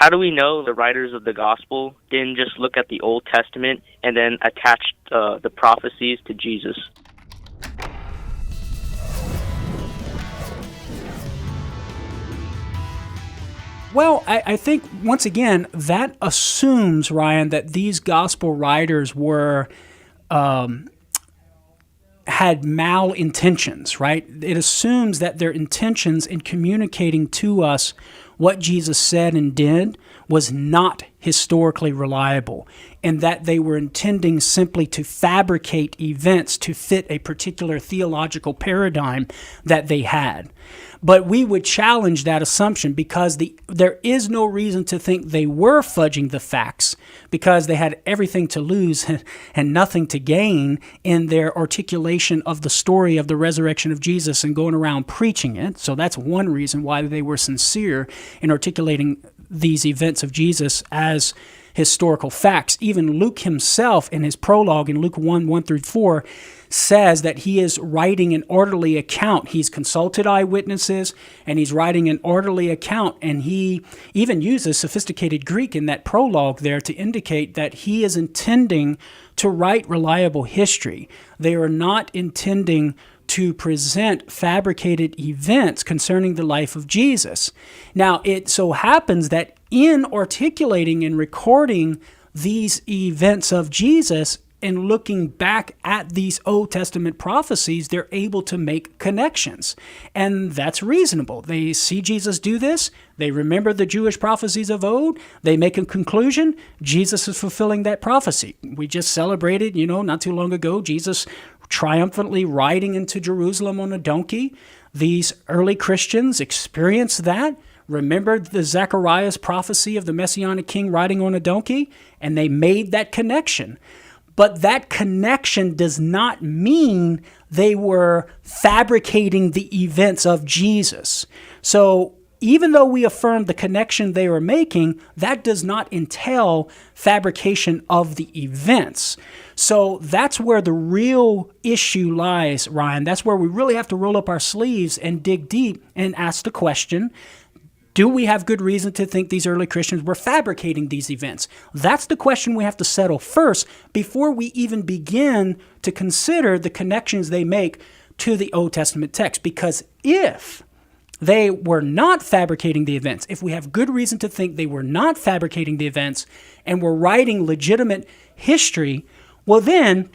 How do we know the writers of the gospel didn't just look at the Old Testament and then attach the prophecies to Jesus? Well, I think, once again, that assumes, Ryan, that these gospel writers had malintentions, right? It assumes that their intentions in communicating to us what Jesus said and did was not historically reliable, and that they were intending simply to fabricate events to fit a particular theological paradigm that they had. But we would challenge that assumption because there is no reason to think they were fudging the facts, because they had everything to lose and nothing to gain in their articulation of the story of the resurrection of Jesus and going around preaching it. So that's one reason why they were sincere in articulating these events of Jesus as historical facts. Even Luke himself, in his prologue in Luke 1:1-4, says that he is writing an orderly account. He's consulted eyewitnesses, and he's writing an orderly account, and he even uses sophisticated Greek in that prologue there to indicate that he is intending to write reliable history. They are not intending to present fabricated events concerning the life of Jesus. Now, it so happens that in articulating and recording these events of Jesus and looking back at these Old Testament prophecies, they're able to make connections. And that's reasonable. They see Jesus do this. They remember the Jewish prophecies of old. They make a conclusion. Jesus is fulfilling that prophecy. We just celebrated, not too long ago, Jesus triumphantly riding into Jerusalem on a donkey. These early Christians experienced that, remembered the Zechariah's prophecy of the Messianic king riding on a donkey, and they made that connection. But that connection does not mean they were fabricating the events of Jesus. So even though we affirm the connection they were making, that does not entail fabrication of the events. So that's where the real issue lies, Ryan. That's where we really have to roll up our sleeves and dig deep and ask the question, do we have good reason to think these early Christians were fabricating these events? That's the question we have to settle first before we even begin to consider the connections they make to the Old Testament text. Because if they were not fabricating the events, if we have good reason to think they were not fabricating the events and were writing legitimate history, well then,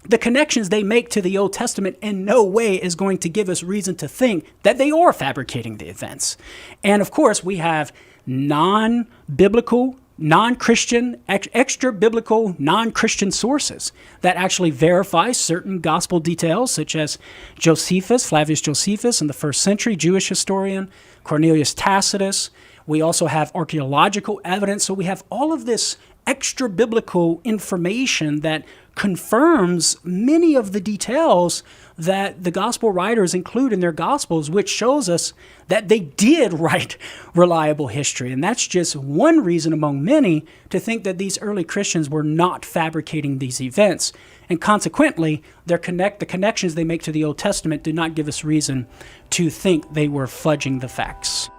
the connections they make to the Old Testament in no way is going to give us reason to think that they are fabricating the events. And of course, we have non-biblical, non-Christian, extra-biblical, non-Christian sources that actually verify certain gospel details, such as Josephus, Flavius Josephus, in the first century, Jewish historian, Cornelius Tacitus. We also have archaeological evidence. So we have all of this extra-biblical information that confirms many of the details that the gospel writers include in their gospels, which shows us that they did write reliable history. And that's just one reason among many to think that these early Christians were not fabricating these events. And consequently, the connections they make to the Old Testament do not give us reason to think they were fudging the facts.